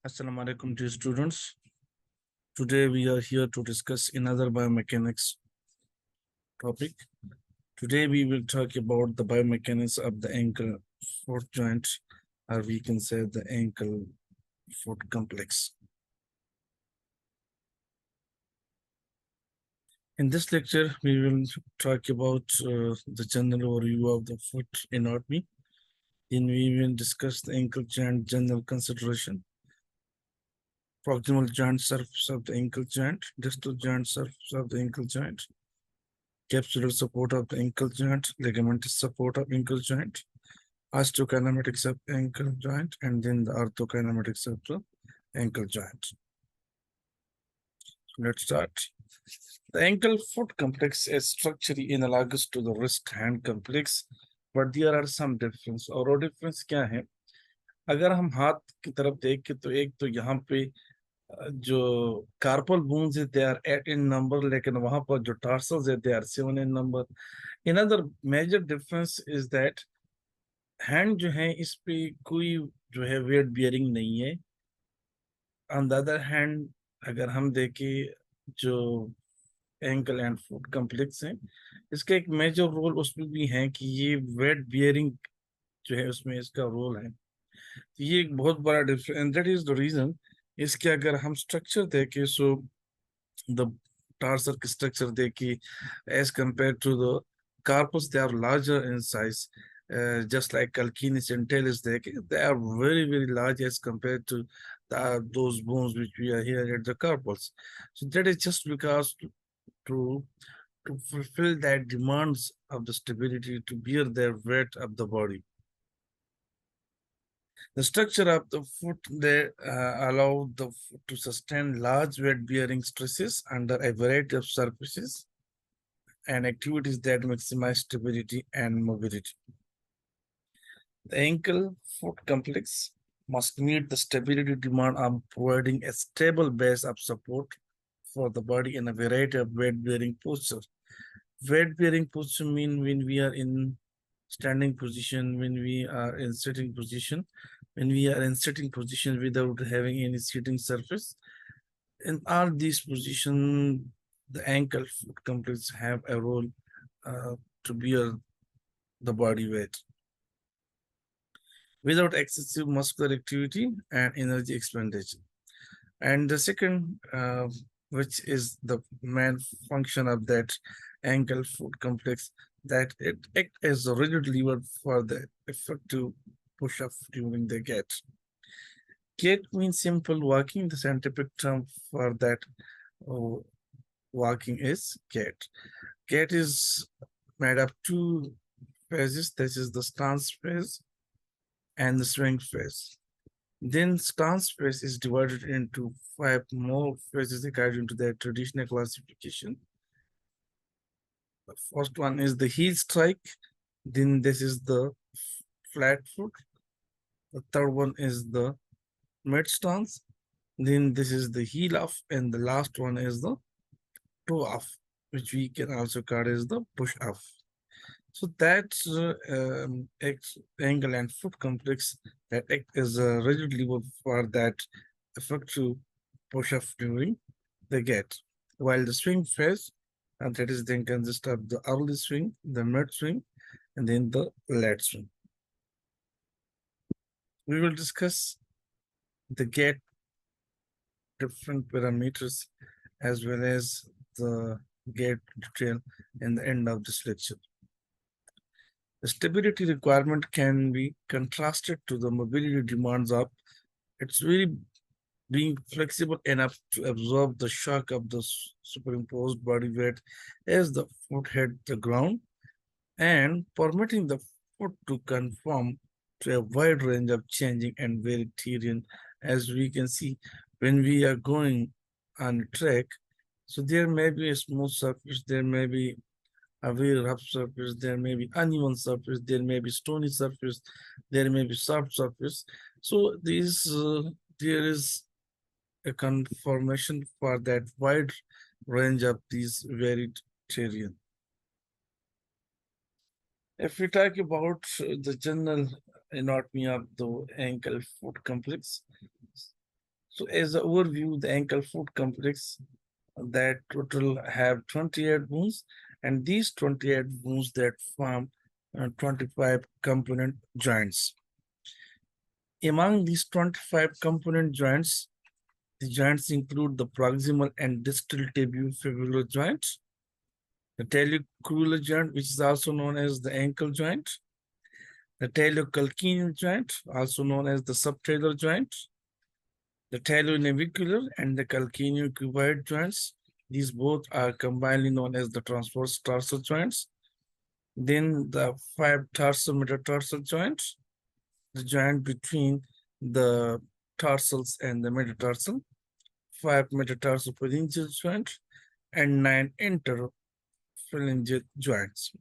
Assalamu alaikum dear students. Today we are here to discuss another biomechanics topic. Today we will talk about the biomechanics of the ankle foot joint, or we can say the ankle foot complex. In this lecture, we will talk about the general overview of the foot anatomy. Then we will discuss the ankle joint general consideration, proximal joint surface of the ankle joint, distal joint surface of the ankle joint, capsular support of the ankle joint, ligamentous support of ankle joint, osteokinematics of ankle joint, and then the orthokinematics of the ankle joint. So let's start. The ankle foot complex is structurally analogous to the wrist hand complex, but there are some difference. और वो difference क्या है? अगर हम हाथ की तरफ देखें तो एक तो यहाँ पे जो कार्पल बोन्स है दे आर 8 in number, लेकिन वहां पर जो टार्सल्स है they are 7 in number. Another major difference is that hand जो है इस पे कोई जो है वेट बियरिंग नहीं है. ऑन द अदर हैंड अगर हम देखें जो एंकल एंड फुट कॉम्प्लेक्स है, इसका एक मेजर रोल उसमें भी है कि ये वेट बियरिंग जो है उसमें इसका रोल है. तो ये एक बहुत बड़ा difference and that is the reason. इसके अगर हम स्ट्रक्चर देखें सो द tarsal structure देखें as compare to the carpus, they are larger in size. Just like calcaneus and talus, they are very, very large as compared to those bones which we are here at the carpals. So that is just because to fulfill that demands of the stability to bear their weight of the body. The structure of the foot, they allow the foot to sustain large weight-bearing stresses under a variety of surfaces and activities that maximize stability and mobility. The ankle foot complex must meet the stability demand of providing a stable base of support for the body in a variety of weight-bearing postures. Weight-bearing posture mean when we are in standing position, when we are in sitting position, when we are in sitting position without having any seating surface. In all these positions, the ankle foot complex have a role to bear the body weight without excessive muscular activity and energy expenditure. And the second, which is the main function of that ankle foot complex, that it acts as a rigid lever for the effective push-up during the gait. Gait means simple walking. The scientific term for that walking is gait. Gait is made up two phases. This is the stance phase and the swing phase. Then stance phase is divided into 5 more phases according to their traditional classification. The first one is the heel strike. Then this is the flat foot. The third one is the mid stance. Then this is the heel off, and the last one is the toe off, which we can also call as the push off. So that's ankle and foot complex that act as a rigid lever for that effective push-off during the gait. While the swing phase, and that is then consists of the early swing, the mid swing, and then the late swing. We will discuss the gait different parameters as well as the gait detail in the end of this lecture. The stability requirement can be contrasted to the mobility demands of it's really being flexible enough to absorb the shock of the superimposed body weight as the foot hit the ground and permitting the foot to conform to a wide range of changing and variation, as we can see when we are going on a track. So there may be a smooth surface, there may be a very rough surface, there may be uneven surface, there may be stony surface, there may be soft surface. So there is a conformation for that wide range of these varied terrain. If we talk about the general anatomy of the ankle foot complex, So as an overview, the ankle foot complex that total have 28 bones, and these 28 bones that form 25 component joints. Among these 25 component joints, the joints include the proximal and distal tibiofibular joints, the talocrural joint, which is also known as the ankle joint, the talocalcaneal joint, also known as the subtalar joint, the talonavicular and the calcaneocuboid joints. These both are combinedly known as the transverse tarsal joints. Then the 5 tarsal metatarsal joints, the joint between the tarsals and the metatarsal, 5 metatarsal phalangeal joint, and 9 interphalangeal joints.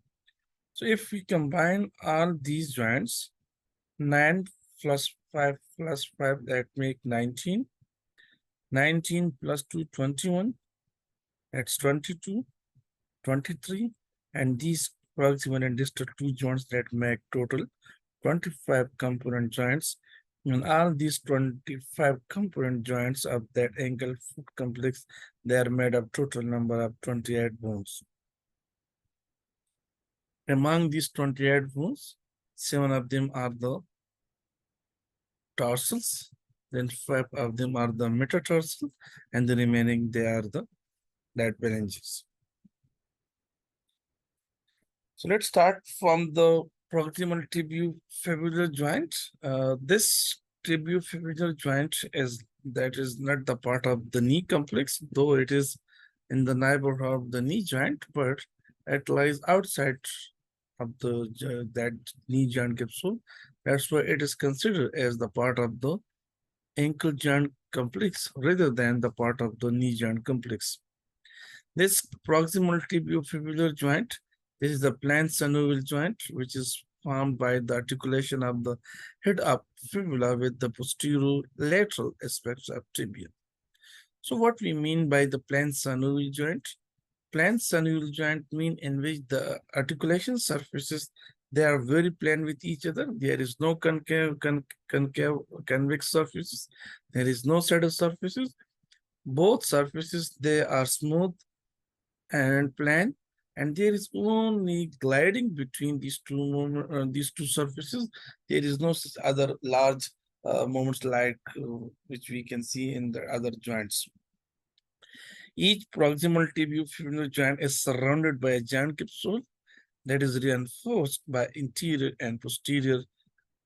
So if we combine all these joints, 9 plus 5 plus 5, that make 19. 19 plus 2, 21. That's 22, 23. And these proximal and distal 2 joints that make total 25 component joints. And all these 25 component joints of that ankle foot complex, they are made of total number of 28 bones. Among these 28 bones, 7 of them are the tarsals, then 5 of them are the metatarsals, and the remaining they are the phalanges. So let's start from the proximal tibiofibular joint. This tibiofibular joint is not the part of the knee complex, though it is in the neighborhood of the knee joint, but it lies outside of that knee joint capsule. That's why it is considered as the part of the ankle joint complex rather than the part of the knee joint complex. This proximal tibiofibular joint, this is the plane synovial joint, which is formed by the articulation of the head up fibula with the posterior lateral aspects of tibia. So what we mean by the plane synovial joint? Plane synovial joint mean in which the articulation surfaces, they are very plane with each other. There is no concave, convex surfaces. There is no saddle surfaces. Both surfaces, they are smooth and plane, and there is only gliding between these two surfaces. There is no other large movements like which we can see in the other joints. Each proximal tibiofibular joint is surrounded by a joint capsule that is reinforced by interior and posterior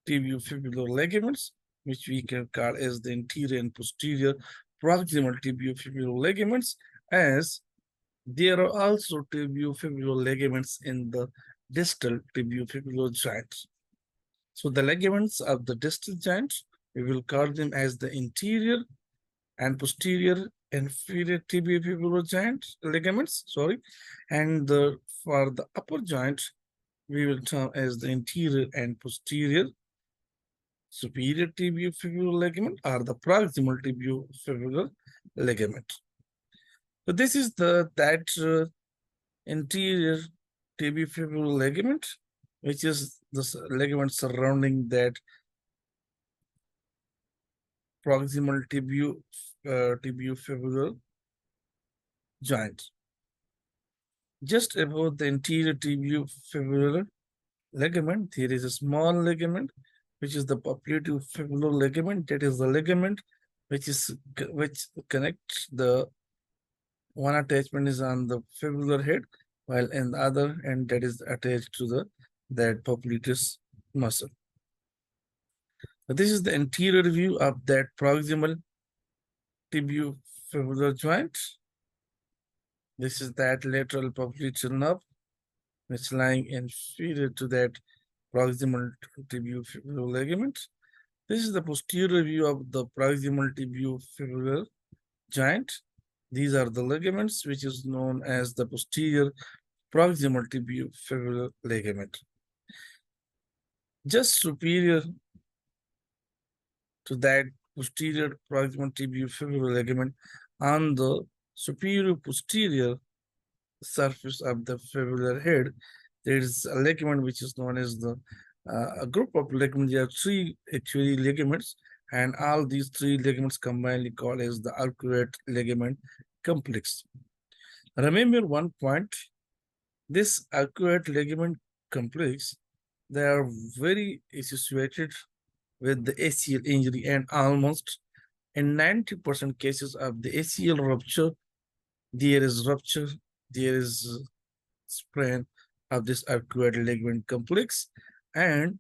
tibiofibular ligaments, which we can call as the interior and posterior proximal tibiofibular ligaments, as there are also tibiofibular ligaments in the distal tibiofibular joint. So the ligaments of the distal joint, we will call them as the interior and posterior inferior tibiofibular joint ligaments, and for the upper joint, we will term as the interior and posterior superior tibiofibular ligament or the proximal tibiofibular ligament. So this is that interior tibiofibular ligament, which is the ligament surrounding that proximal tibiofibular joint. Just above the interior tibiofibular ligament, there is a small ligament, which is the popliteofibular ligament. That is the ligament which connects the one attachment is on the fibular head, while in the other end that is attached to that popliteus muscle. So this is the anterior view of that proximal tibiofibular joint. This is that lateral popliteal nerve, which is lying inferior to that proximal tibiofibular ligament. This is the posterior view of the proximal tibiofibular joint. These are the ligaments, which is known as the posterior proximal tibiofibular ligament. Just superior to that posterior proximal tibiofibular ligament, on the superior posterior surface of the fibular head, there is a ligament which is known as a group of ligaments. There are 3 actually ligaments, and all these three ligaments combined called as the arcuate ligament complex. Remember one point, this arcuate ligament complex, they are very associated with the ACL injury, and almost in 90% cases of the ACL rupture, there is sprain of this arcuate ligament complex, and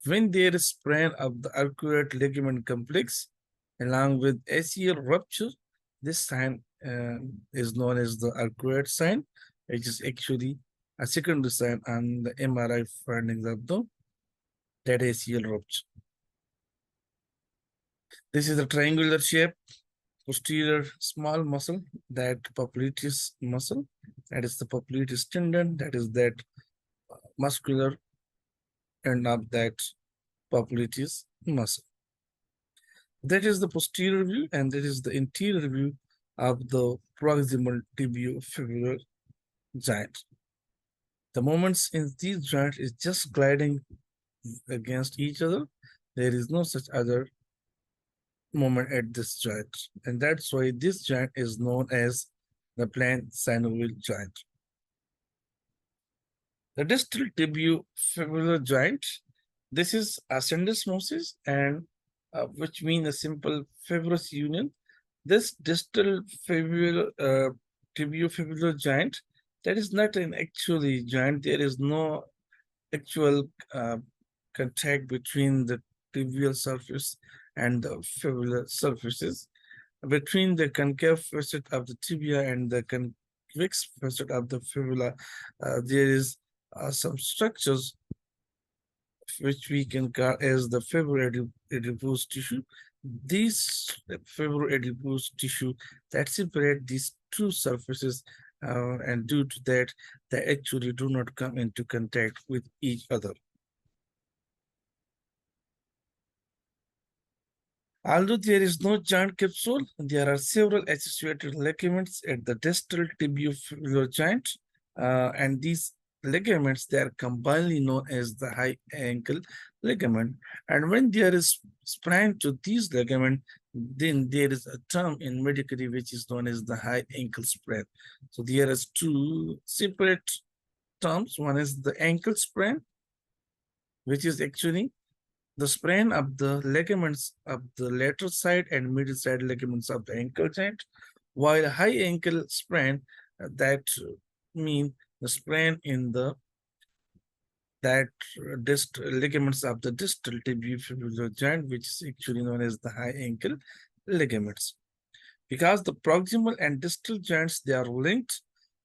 when there is sprain of the arcuate ligament complex along with ACL rupture, this sign is known as the arcuate sign, which is actually a secondary sign on the MRI findings of the that ACL rupture. This is the triangular shape, posterior small muscle, that popliteus muscle, that is the popliteus tendon, that is that muscular end of that popliteus muscle. That is the posterior view, and that is the interior view of the proximal tibiofibular joint. The moments in these joints is just gliding against each other. There is no such other moment at this joint, and that's why this joint is known as the plane synovial joint. The distal tibiofibular joint, this is a syndesmosis, and which means a simple fibrous union. This distal tibiofibular joint, that is not an actually joint. There is no actual contact between the tibial surface and the fibular surfaces. Between the concave facet of the tibia and the convex facet of the fibula, there is some structures which we can call as the fibroadipose tissue. These fibroadipose tissue that separate these two surfaces, and due to that, they actually do not come into contact with each other. Although there is no joint capsule, there are several associated ligaments at the distal tibiofibular joint, and these ligaments, they are combinedly known as the high ankle ligament. And when there is sprain to these ligaments, then there is a term in medically which is known as the high ankle sprain. So there is two separate terms. One is the ankle sprain, which is actually the sprain of the ligaments of the lateral side and middle side ligaments of the ankle joint, while high ankle sprain, that mean the sprain in the distal ligaments of the distal tibiofibular joint, which is actually known as the high ankle ligaments. Because the proximal and distal joints, they are linked,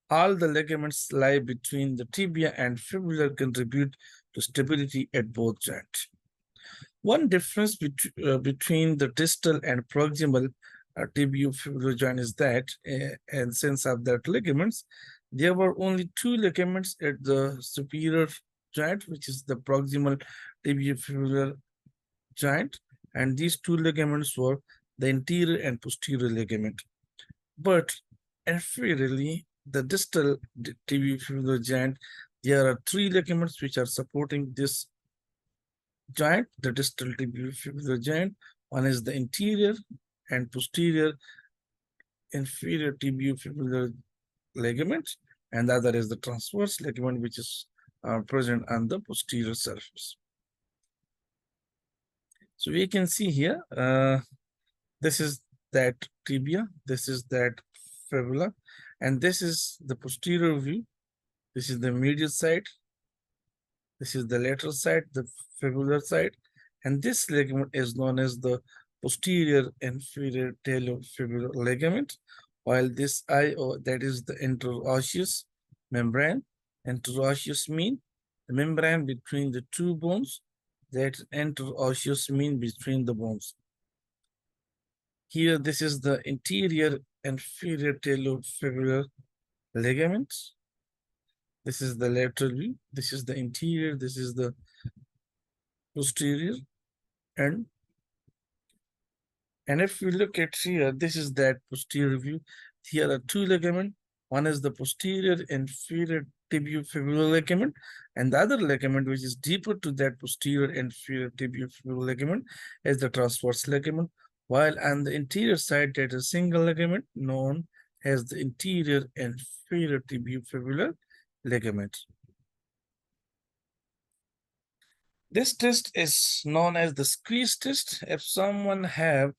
all the ligaments lie between the tibia and fibula, contribute to stability at both joints. One difference between the distal and proximal tibiofibular joint is that, in sense of that ligaments, there were only two ligaments at the superior joint, which is the proximal tibiofibular joint, and these two ligaments were the interior and posterior ligament. But inferiorly, the distal tibiofibular joint, there are three ligaments which are supporting this joint, the distal tibiofibular joint. One is the interior and posterior inferior tibiofibular ligament, and the other is the transverse ligament, which is present on the posterior surface. So we can see here, this is that tibia, this is that fibula, and this is the posterior view. This is the medial side. This is the lateral side, the fibular side, and this ligament is known as the posterior inferior tibiofibular ligament, while this IO, that is the interosseous membrane. Interosseous mean the membrane between the two bones, that interosseous mean between the bones. Here, this is the interior inferior tibiofibular ligament. This is the lateral view. This is the interior. This is the posterior. And if we look at here, this is that posterior view. Here are two ligaments. One is the posterior inferior tibiofibular ligament, and the other ligament which is deeper to that posterior and inferior tibiofibular ligament is the transverse ligament, while on the interior side there is a single ligament known as the interior and inferior tibiofibular ligament. This test is known as the squeeze test. If someone have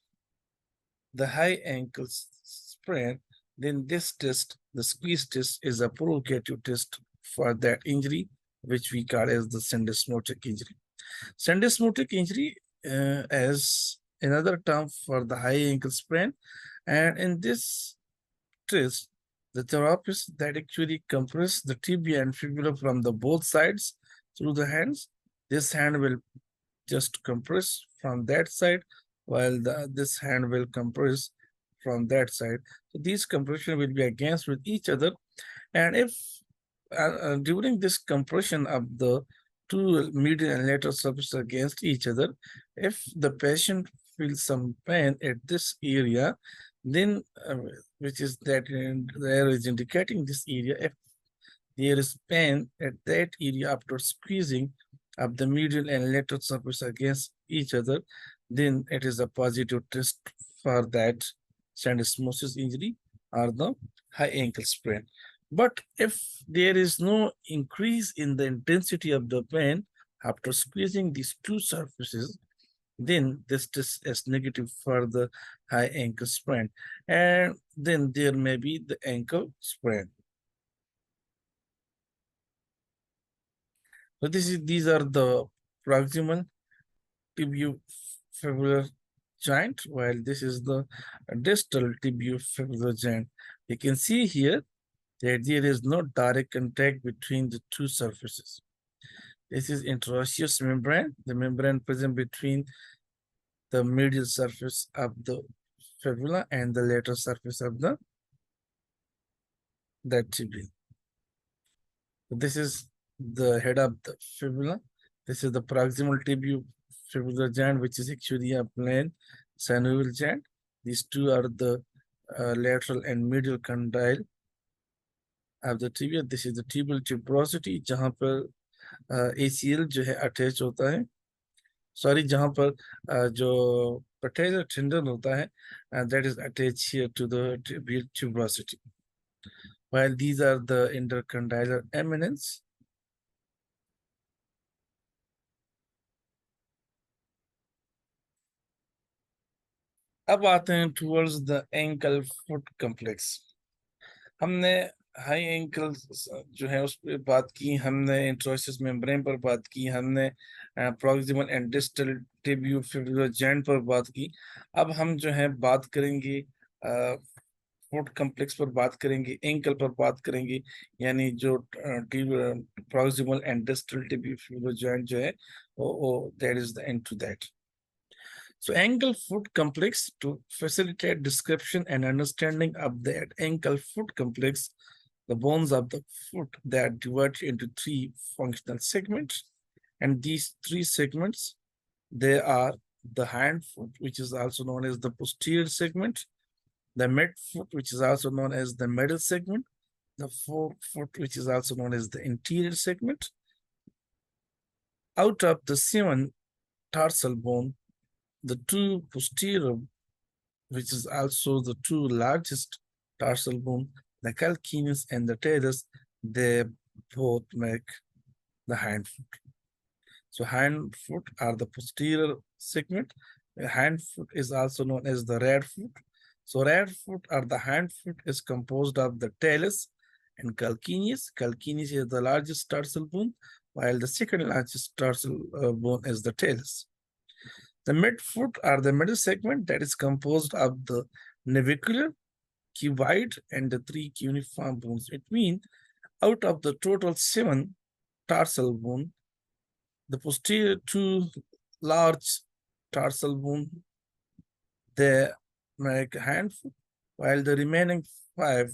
the high ankle sprain, then this test, the squeeze test, is a provocative test for that injury, which we call as the syndesmotic injury. Syndesmotic injury is another term for the high ankle sprain, and in this test, the therapist that actually compress the tibia and fibula from the both sides through the hands. This hand will just compress from that side, while this hand will compress from that side. So these compression will be against with each other, and if during this compression of the two medial and lateral surfaces against each other, if the patient feels some pain at this area, then which is that there is indicating this area. If there is pain at that area after squeezing of the medial and lateral surface against each other, then it is a positive test for that syndesmosis injury or the high ankle sprain. But if there is no increase in the intensity of the pain after squeezing these two surfaces, then this test is negative for the high ankle sprain, and then there may be the ankle sprain. So these are the proximal tibiofibular joint, while this is the distal tibiofibular joint. You can see here that there is no direct contact between the two surfaces. This is interosseous membrane, the membrane present between the medial surface of the fibula and the lateral surface of that tibia. This is the head of the fibula. This is the proximal tibiofibular joint, which is actually a plain synovial joint. These two are the lateral and medial condyle of the tibia. This is the tibial tuberosity, जहाँ पर ACL जो है attach होता है. Sorry, जहाँ पर जो patellar tendon होता है, that is attached here to the tibial tuberosity. While these are the intercondylar eminence. अब आते हैं towards the ankle foot complex. हमने हाई एंकल जो है उस पर बात की, हमने इंट्रोसिस मेम्ब्रेन पर बात की, हमने proximal and distal tibiofibular joint पर बात की. अब हम जो है बात करेंगे फुट कम्प्लेक्स पर बात करेंगे, एंकल पर बात करेंगे, यानी जो proximal and distal tibiofibular joint जो है वो that is the end to that. So ankle foot complex, to facilitate description and understanding of that ankle foot complex, the bones of the foot that divide into three functional segments. And these three segments, they are the hind foot, which is also known as the posterior segment, the mid foot, which is also known as the middle segment, the forefoot, which is also known as the interior segment. Out of the 7 tarsal bone, the two posterior, which is also the two largest tarsal bone, the calcaneus and the talus, they both make the hind foot. So hind foot are the posterior segment. The hind foot is also known as the rear foot. So rear foot or the hind foot is composed of the talus and calcaneus. Calcaneus is the largest tarsal bone, while the second largest tarsal bone is the talus. The midfoot or the middle segment, that is composed of the navicular, cuboid, and the 3 cuneiform bones. It means out of the total 7 tarsal bone, the posterior 2 large tarsal bone, they make a hand foot, while the remaining 5,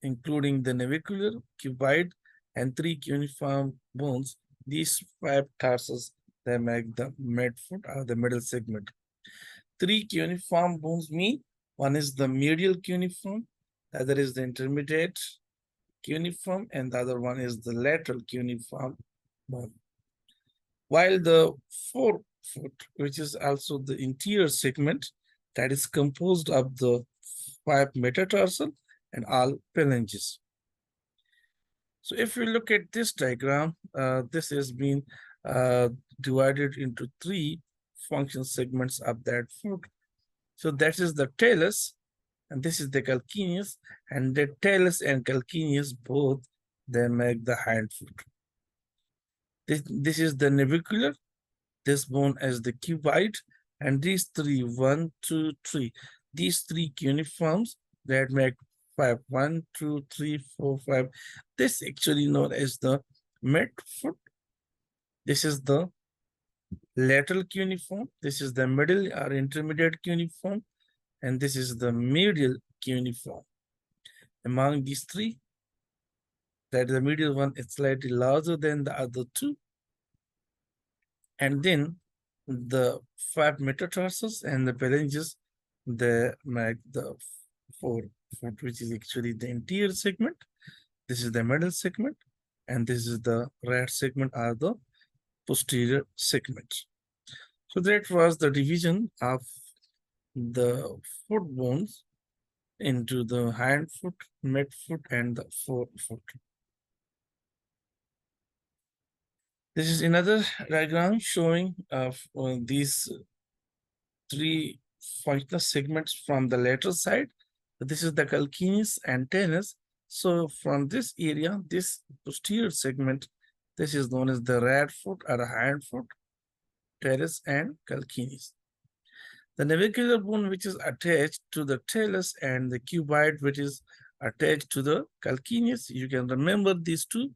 including the navicular, cuboid, and 3 cuneiform bones, these 5 tarsals, they make the midfoot or the middle segment. 3 cuneiform bones mean one is the medial cuneiform, the other is the intermediate cuneiform, and the other one is the lateral cuneiform bone. While the forefoot, which is also the interior segment, that is composed of the 5 metatarsal and all phalanges. So if we look at this diagram, this has been divided into 3 function segments of that foot. So that is the talus, and this is the calcaneus, and the talus and calcaneus both, they make the hind foot. This is the navicular, this bone as the cuboid, and these 3, 1, 2, 3, these 3 cuneiforms that make 5, 1, 2, 3, 4, 5. This actually known as the mid foot. This is the lateral cuneiform. This is the middle or intermediate cuneiform, and this is the medial cuneiform. Among these 3, that the medial one is slightly larger than the other 2. And then the 5 metatarsals and the phalanges, they make the 4 foot, which is actually the interior segment. This is the middle segment, and this is the right segment or the posterior segment. So that was the division of the foot bones into the hind foot, mid foot, and the forefoot. This is another diagram showing these 3 functional segments from the lateral side. This is the calcaneus and talus. So from this area, this posterior segment, this is known as the right foot or the hind foot, talus and calcaneus. The navicular bone, which is attached to the talus, and the cuboid, which is attached to the calcaneus. You can remember these 2,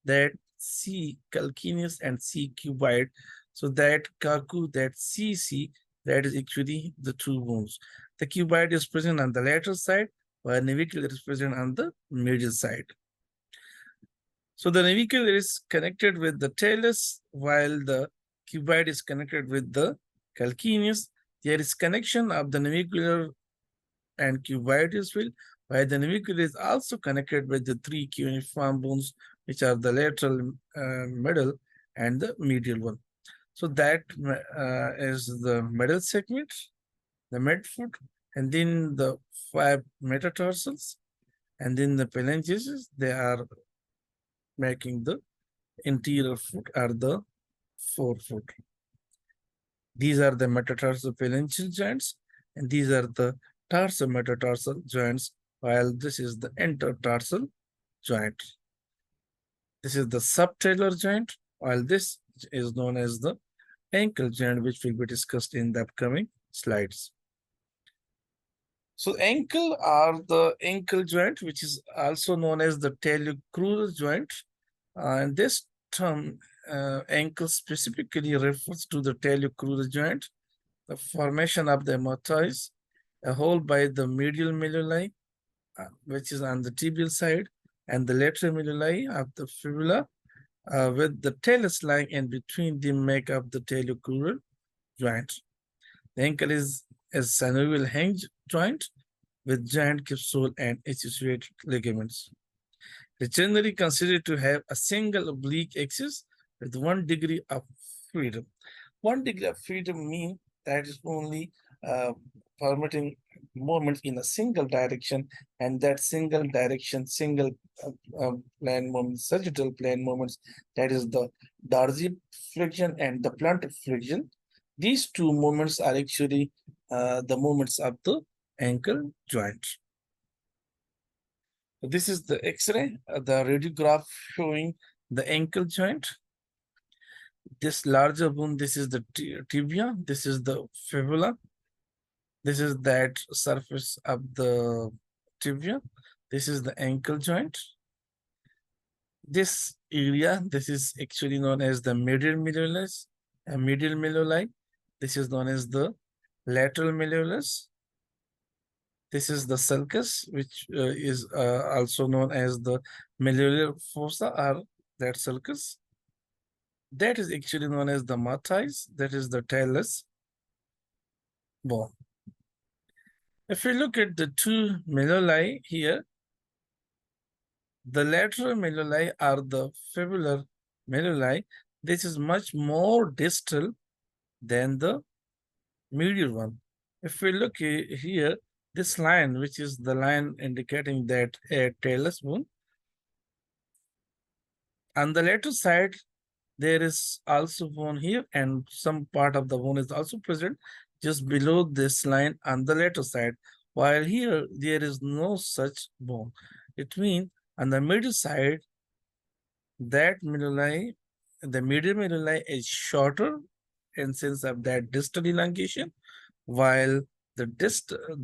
that C calcaneus and C cuboid. So that Kaku, that CC, that is actually the 2 bones. The cuboid is present on the lateral side, while navicular is present on the medial side. So the navicular is connected with the talus, while the cuboid is connected with the calcaneus. There is connection of the navicular and cuboid as well, while the navicular is also connected with the 3 cuneiform bones, which are the lateral, middle, and the medial one. So that is the middle segment, the midfoot, and then the 5 metatarsals, and then the phalanges, they are making the interior foot or the forefoot. These are the metatarsal phalangeal joints, and these are the tarsometatarsal joints, while this is the intertarsal joint. This is the subtalar joint, while this is known as the ankle joint, which will be discussed in the upcoming slides. So ankle or the ankle joint, which is also known as the tibio-crural joint, and this term ankle specifically refers to the tibio-crural joint, the formation of the hematose, a hole by the medial malleoli, which is on the tibial side, and the lateral malleoli of the fibula, with the talus lying in between them, make up the tibio-crural joint. The ankle is a synovial hinge joint with giant capsule and associated ligaments. It is generally considered to have a single oblique axis with 1 degree of freedom. 1 degree of freedom means that is only permitting movement in a single direction, and that single direction, single plane movement, sagittal plane movements, that is the dorsiflexion and the plantar flexion. These 2 movements are actually the movements of the ankle joint. This is the X-ray, the radiograph showing the ankle joint. This larger bone, this is the tibia, this is the fibula. This is that surface of the tibia. This is the ankle joint. This area, this is actually known as the medial malleolus and medial malleoli. This is known as the lateral malleolus. This is the sulcus, which is also known as the malleolar fossa or that sulcus. That is actually known as the mathis, that is the talus bone. If we look at the 2 malleoli here, The lateral malleoli are the fibular malleoli. This is much more distal than the medial one. If we look here, this line, which is the line indicating that a talus bone, on the lateral side, there is also bone here, and some part of the bone is also present just below this line on the lateral side, while here there is no such bone. It means on the middle side, that malleoli, the medial malleoli is shorter in sense of that distal elongation, while the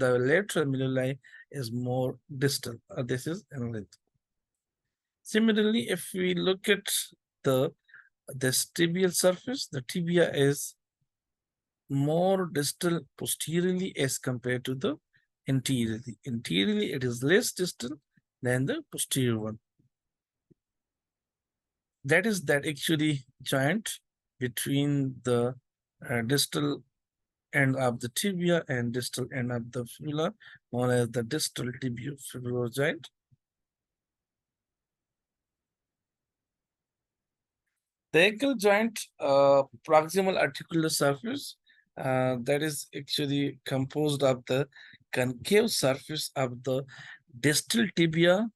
lateral malleoli is more distal. This is in length. Similarly, if we look at this tibial surface, the tibia is more distal posteriorly as compared to the anteriorly. Anteriorly, it is less distal than the posterior one. That is that actually joint between the distal end of the tibia and distal end of the fibula, known as the distal tibiofibular joint. The ankle joint proximal articular surface that is actually composed of the concave surface of the distal tibia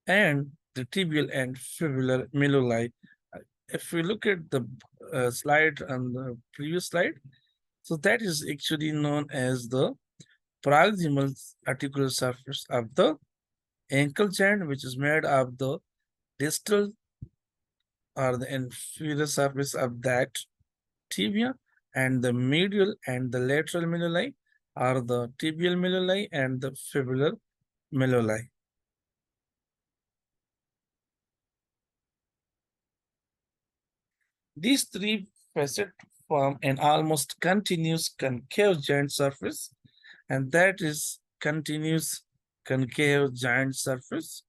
and the tibial and fibular malleoli. If we look at the slide on the previous slide, so that is actually known as the proximal articular surface of the ankle joint, which is made of the distal or the inferior surface of that tibia, and the medial and the lateral malleoli are the tibial malleoli and the fibular malleoli. These three facets form an almost continuous concave joint surface, and that is continuous concave joint surface.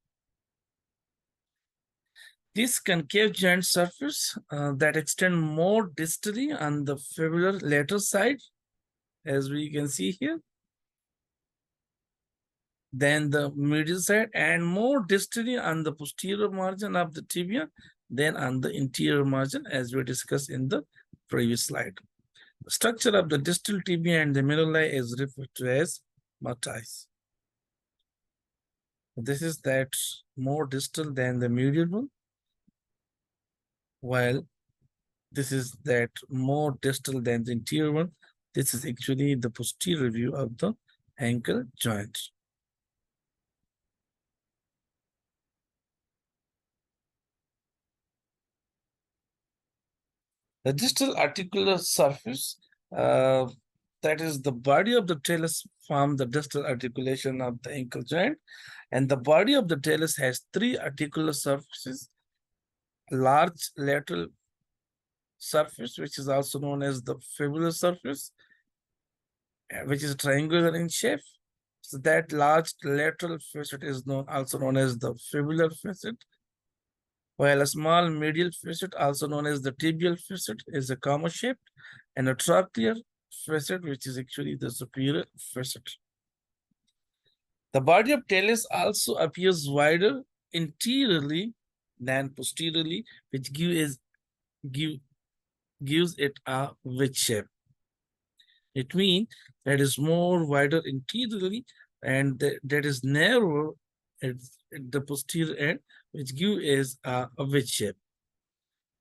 This concave joint surface that extend more distally on the fibular lateral side, as we can see here, than the medial side, and more distally on the posterior margin of the tibia than on the interior margin, as we discussed in the previous slide. The structure of the distal tibia and the malleoli is referred to as matrice. This is that more distal than the medial one, while this is that more distal than the interior one. This is actually the posterior view of the ankle joint. The distal articular surface, that is the body of the talus, form the distal articulation of the ankle joint, and the body of the talus has three articular surfaces: large lateral surface, which is also known as the fibular surface, which is triangular in shape. So that large lateral facet is also known as the fibular facet, while a small medial facet, also known as the tibial facet, is a comma shaped, and a trochlear facet, which is actually the superior facet. The body of talus also appears wider interiorly than posteriorly, which gives it a wedge shape. It means that is more wider interiorly and that is narrower at the posterior end, which gives a wedge shape.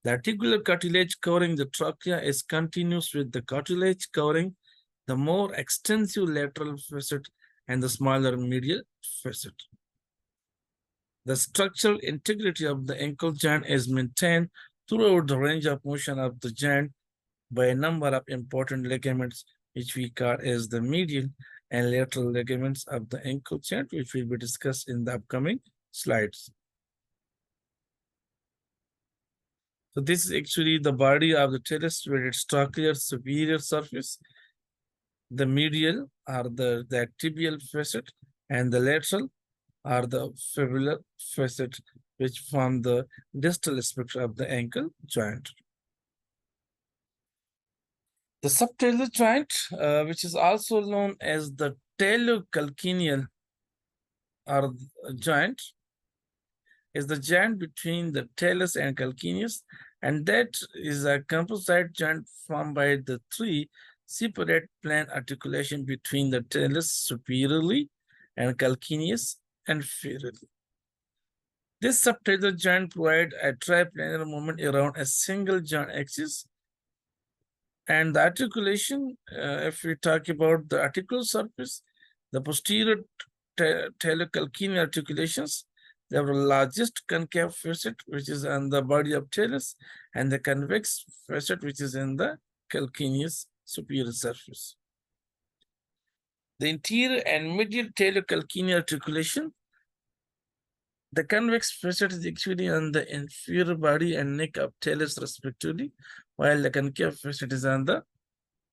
The articular cartilage covering the trachea is continuous with the cartilage covering the more extensive lateral facet and the smaller medial facet. The structural integrity of the ankle joint is maintained throughout the range of motion of the joint by a number of important ligaments, which we call as the medial and lateral ligaments of the ankle joint, which will be discussed in the upcoming slides. So this is actually the body of the talus with its trochlear superior surface. The medial are the tibial facet, and the lateral are the fibular facet, which form the distal aspect of the ankle joint. The subtalar joint, which is also known as the talocalcaneal or joint, is the joint between the talus and calcaneus, and that is a composite joint formed by the three separate plane articulation between the talus superiorly and calcaneus inferiorly. This subtalar joint provides a triplanar movement around a single joint axis. And the articulation, if we talk about the articular surface, the posterior talocalcaneal articulations, they have the largest concave facet, which is on the body of talus, and the convex facet, which is in the calcaneus superior surface. The interior and medial talocalcaneal articulation, the convex facet is actually on the inferior body and neck of talus respectively, while the concave facet is on the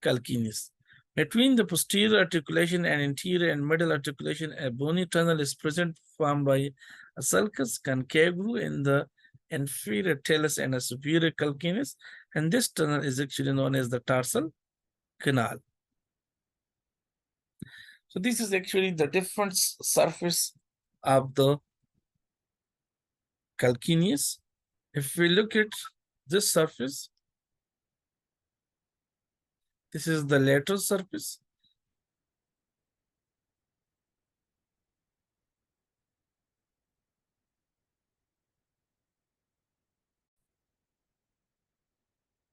calcaneus. Between the posterior articulation and interior and middle articulation, a bony tunnel is present formed by a sulcus concave in the inferior talus and a superior calcaneus, and this tunnel is actually known as the tarsal canal. So this is actually the different surface of the calcaneus. If we look at this surface, this is the lateral surface.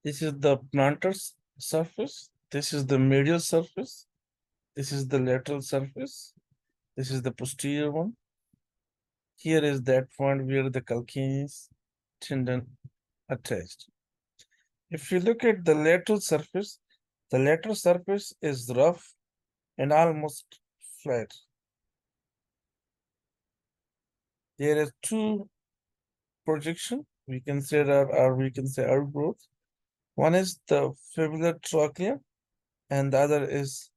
This is the plantar surface. This is the medial surface. This is the lateral surface. This is the posterior one. Here is that point where the calcaneus tendon attached. If you look at the lateral surface is rough and almost flat. There is two projection, we can say that, or we can say outgrowth. One is the fibular trochlea, and the other is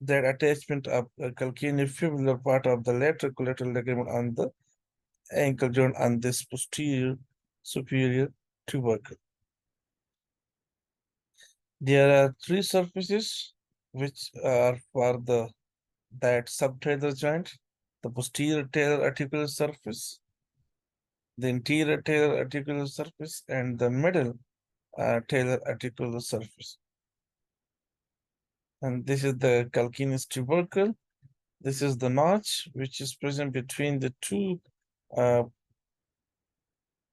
that attachment of the calcaneofibular part of the lateral collateral ligament on the ankle joint on this posterior superior tubercle. There are three surfaces which are for that subtalar joint: the posterior talar articular surface, the interior talar articular surface, and the middle talar articular surface. And this is the calcaneus tubercle. This is the notch which is present between the two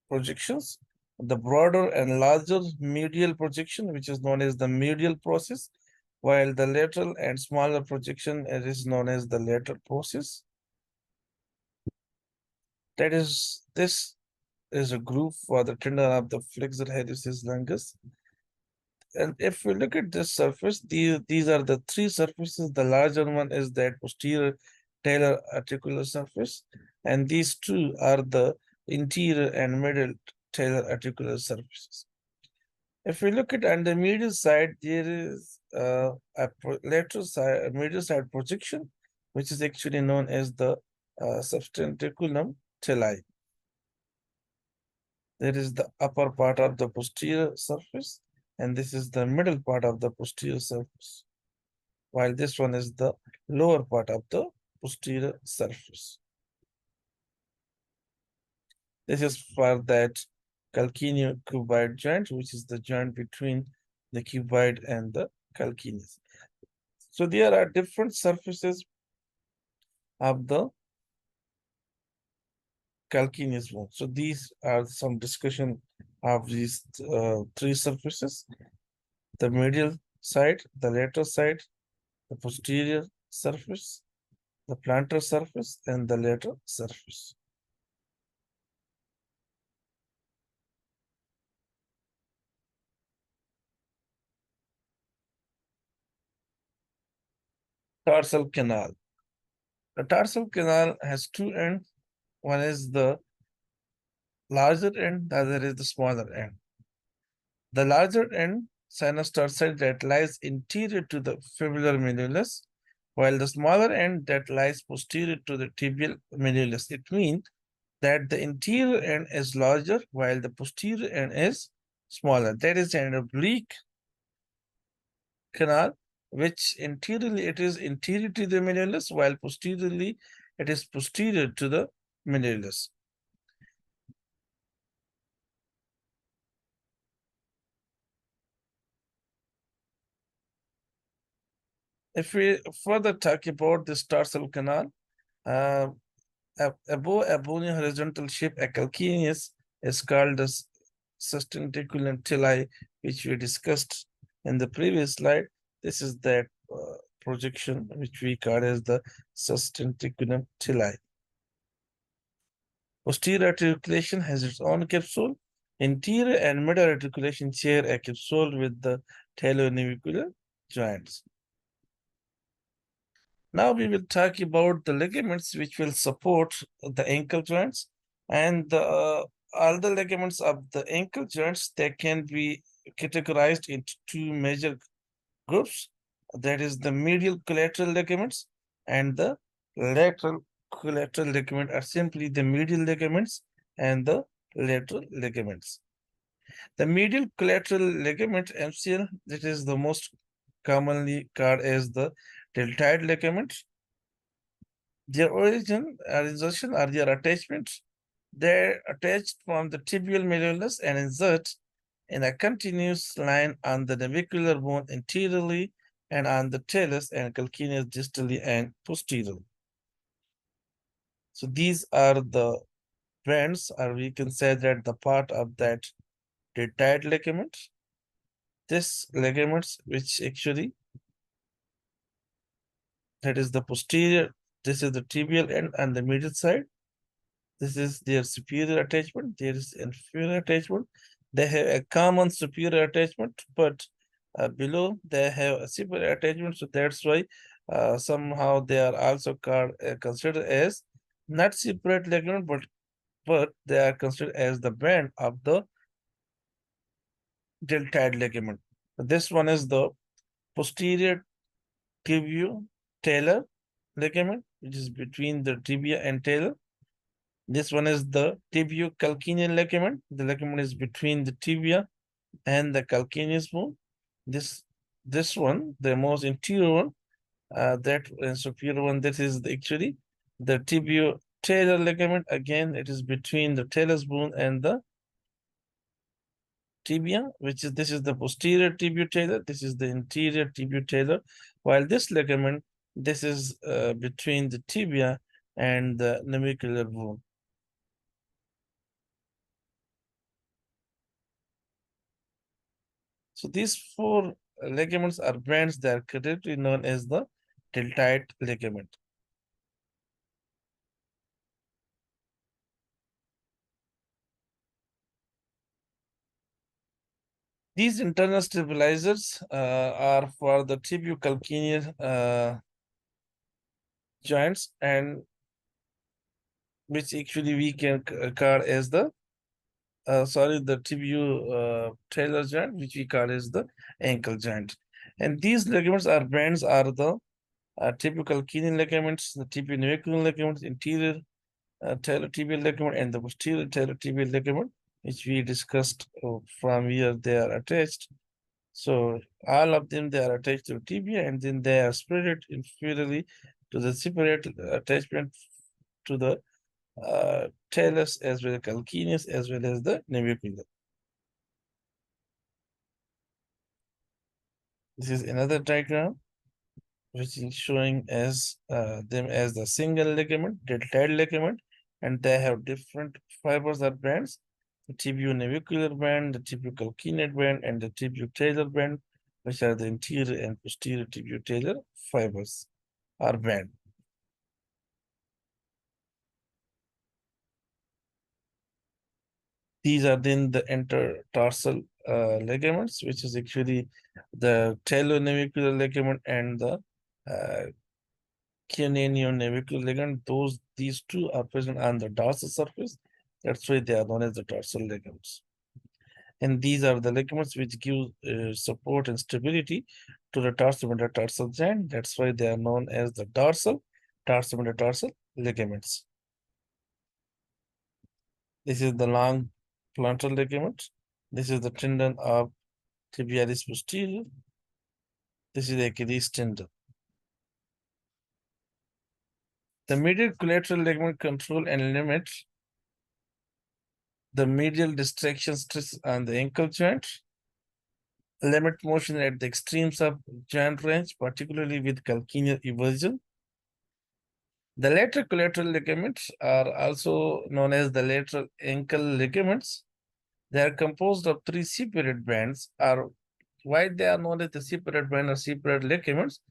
projections. The broader and larger medial projection, which is known as the medial process, while the lateral and smaller projection is known as the lateral process. That is, this is a groove for the tendon of the flexor hallucis longus. And if we look at this surface, these are the three surfaces. The larger one is that posterior talar articular surface, and these two are the interior and middle talar articular surfaces. If we look at on the medial side, there is a lateral side, medial side projection, which is actually known as the substanticulum tali. There is the upper part of the posterior surface, and this is the middle part of the posterior surface, while this one is the lower part of the posterior surface. This is for that calcaneocuboid joint, which is the joint between the cuboid and the calcaneus. So there are different surfaces of the calcaneus bone. So these are some discussion of these three surfaces: the medial side, the lateral side, the posterior surface, the plantar surface, and the lateral surface. Tarsal canal. The tarsal canal has two ends. One is the larger end, the other is the smaller end. The larger end, sinus tarsi, that lies interior to the fibular malleolus, while the smaller end that lies posterior to the tibial malleolus. It means that the interior end is larger while the posterior end is smaller. That is an oblique canal, which interiorly it is interior to the malleolus, while posteriorly it is posterior to the malleolus. If we further talk about this tarsal canal, uh, above a bony horizontal shape, a calcaneus is called as sustentaculum tilli, which we discussed in the previous slide. This is that projection which we call as the sustentaculum tilli. Posterior articulation has its own capsule. Interior and middle articulation share a capsule with the talonavicular joints. Now we will talk about the ligaments which will support the ankle joints, and all the ligaments of the ankle joints, they can be categorized into two major groups. That is the medial collateral ligaments and the lateral collateral ligament are simply the medial ligaments and the lateral ligaments. The medial collateral ligament MCL, that is the most commonly called as the deltoid ligament. Their origin, insertion, or their attachment, they're attached from the tibial malleolus and insert in a continuous line on the navicular bone anteriorly and on the talus and calcaneus distally and posteriorly. So these are the bands, or we can say that the part of that deltoid ligament. This ligaments, which actually, that is the posterior, this is the tibial end and the medial side. This is their superior attachment. There is inferior attachment. They have a common superior attachment, but below they have a superior attachment. So that's why somehow they are also called considered as not separate ligament, but they are considered as the band of the deltoid ligament. This one is the posterior tibio-talar ligament, which is between the tibia and talar. This one is the tibio-calcaneal ligament. The ligament is between the tibia and the calcaneus bone. This one, the most interior one, that superior one, that is actually the tibio-talar ligament. Again, it is between the talus bone and the tibia, this is the posterior tibio-talar. This is the interior tibio-talar. While this ligament, this is between the tibia and the navicular bone. So these four ligaments are bands that are collectively known as the deltoid ligament. These internal stabilizers are for the tibiocalcaneal joints, and which actually we can call as the the tibio-talar joint, which we call as the ankle joint. And these ligaments are bands are the tibio-calcaneal ligaments, the tibio-navicular ligaments, interior talotibial ligament, and the posterior talotibial ligament, which we discussed from here they are attached. So all of them, they are attached to tibia, and then they are spread inferiorly to the separate attachment to the talus as well as calcaneus as well as the navicular. This is another diagram which is showing as them as the single ligament, deltoid ligament, and they have different fibers or bands: the tibio-navicular band, the tibio-calcaneal band, and the tibio-talar band, which are the interior and posterior tibio-talar fibers or band. These are then the intertarsal ligaments, which is actually the talonavicular ligament and the navicular ligament. These two are present on the dorsal surface. That's why they are known as the tarsal ligaments. And these are the ligaments which give support and stability to the tarsal joint. That's why they are known as the tarsal metatarsal ligaments. This is the long plantar ligament. This is the tendon of tibialis posterior. This is the Achilles tendon. The medial collateral ligament control and limit the medial distraction stress on the ankle joint, limit motion at the extremes of joint range, particularly with calcaneal eversion. The lateral collateral ligaments are also known as the lateral ankle ligaments. They are composed of three separate bands. Or why they are known as the separate band or separate ligaments?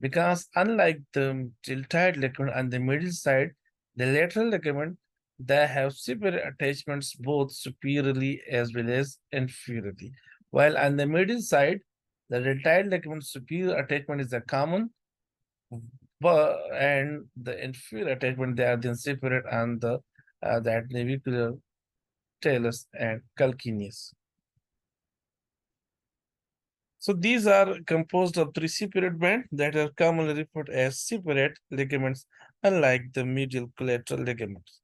Because unlike the deltoid ligament on the middle side, the lateral ligament, they have separate attachments both superiorly as well as inferiorly. While on the middle side, the deltoid ligament superior attachment is a common, and the inferior attachment, they are then separate on the that navicular talus and calcaneus. So these are composed of three separate bands that are commonly referred as separate ligaments, unlike the medial collateral ligaments.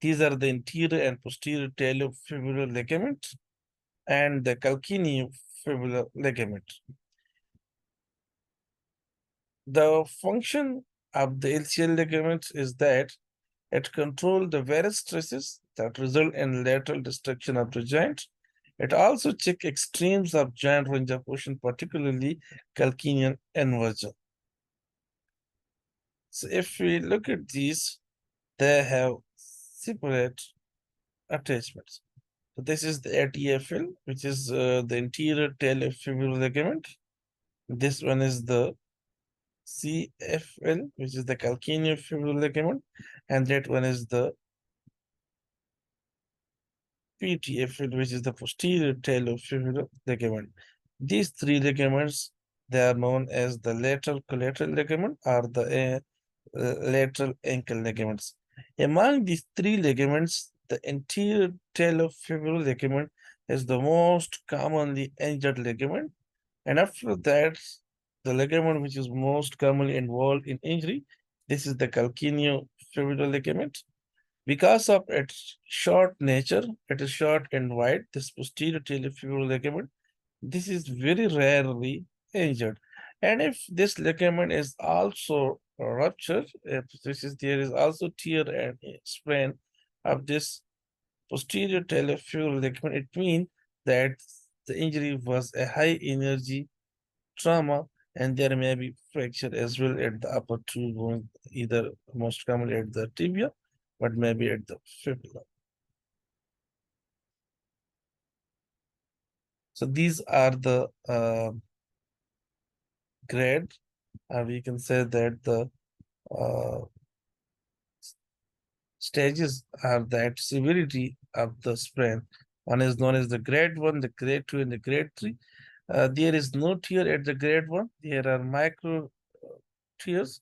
These are the interior and posterior tibiofibular ligament and the calcaneofibular ligament. The function of the LCL ligament is that it controls the various stresses that result in lateral destruction of the joint. It also checks extremes of joint range of motion, particularly calcaneal inversion. So if we look at these, they have separate attachments. So this is the ATFL, which is the interior tibiofibular ligament. This one is the CFL, which is the calcaneofibular ligament, and that one is the PTFL, which is the posterior tibiofibular ligament. These three ligaments, they are known as the lateral collateral ligament or the lateral ankle ligaments. Among these three ligaments, the anterior tibiofibular ligament is the most commonly injured ligament. And after that, the ligament which is most commonly involved in injury, this is the calcaneofibular ligament. Because of its short nature, it is short and wide, this posterior tibiofibular ligament, this is very rarely injured. And if this ligament is also ruptured, if there is also tear and sprain of this posterior tibiofibular ligament, it means that the injury was a high energy trauma, and there may be fracture as well at the upper two bones, either most commonly at the tibia, but maybe at the fibula. So these are the grade. We can say that the stages are that severity of the sprain. One is known as the grade 1, the grade 2, and the grade 3. There is no tear at the grade 1. There are micro tears.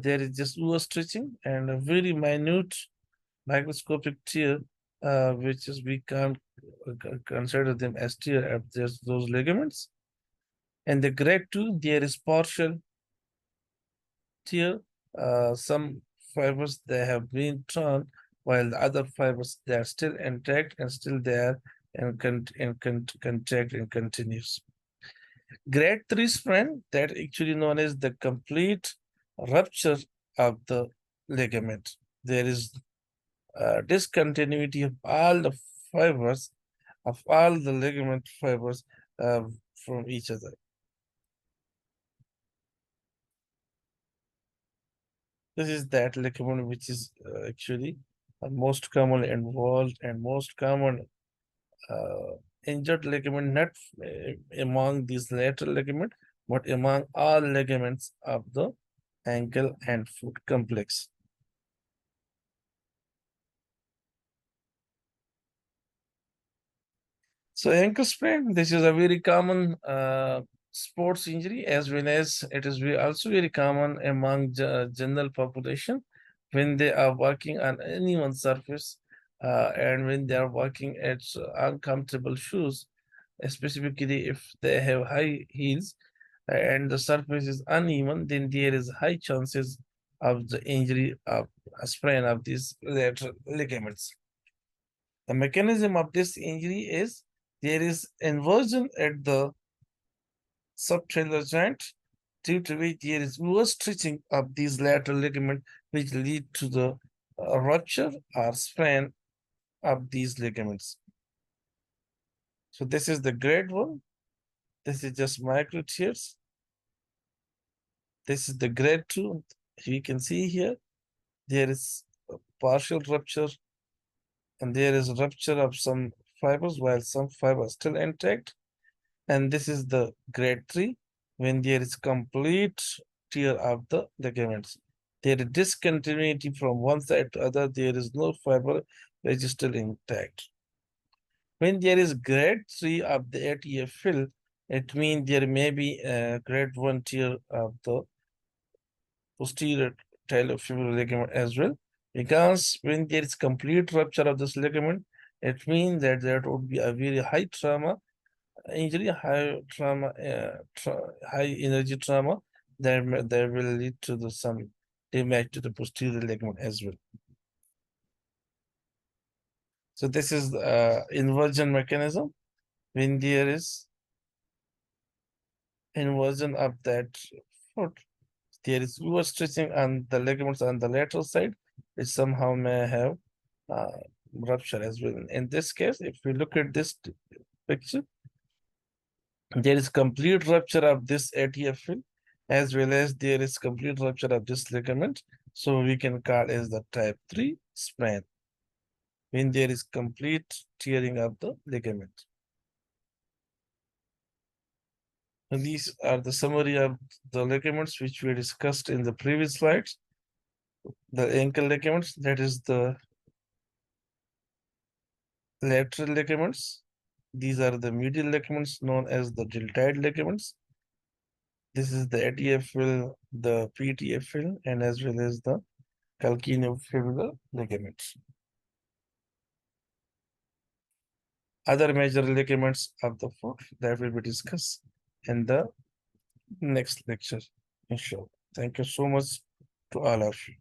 There is just overstretching and a very minute microscopic tear, which is we can't consider them as tear at those ligaments. And the grade 2, there is partial tear. Some fibers, they have been torn, while the other fibers, they are still intact and still there and contract and continues. Grade 3 sprain, that actually known as the complete rupture of the ligament. There is discontinuity of all the fibers, of all the ligament fibers from each other. This is that ligament which is actually most commonly involved and most common injured ligament, not among these lateral ligament, but among all ligaments of the ankle and foot complex. So ankle sprain, this is a very common sports injury, as well as it is also very common among general population when they are walking on any one surface and when they are walking at uncomfortable shoes, specifically if they have high heels and the surface is uneven, then there is high chances of the injury of a sprain of these lateral ligaments. The mechanism of this injury is there is inversion at the subtalar joint, due to which there is overstretching of these lateral ligaments, which lead to the rupture or span of these ligaments. So this is the grade 1. This is just micro tears. This is the grade 2. You can see here, there is a partial rupture and there is rupture of some fibers while some fibers still intact. And this is the grade 3, when there is complete tear of the ligaments. There is discontinuity from one side to other. There is no fiber which is still intact. When there is grade 3 of the ATF fill, it means there may be a grade 1 tear of the posterior tibiofibular ligament as well. Because when there is complete rupture of this ligament, it means that there would be a very high trauma injury, high trauma, high energy trauma that will lead to some damage to the posterior ligament as well. So this is the inversion mechanism. When there is inversion of that foot, there is overstretching on the ligaments on the lateral side, which somehow may have rupture as well. In this case, if we look at this picture, there is complete rupture of this ATF field, as well as there is complete rupture of this ligament. So we can call as the type 3 span, when there is complete tearing of the ligament. And these are the summary of the ligaments which we discussed in the previous slides. The ankle ligaments, that is the lateral ligaments. These are the medial ligaments known as the deltoid ligaments. This is the ATFL, the PTFL, and as well as the calcaneofibular ligaments. Other major ligaments of the foot that will be discussed in the next lecture, inshallah. Thank you so much to all of you.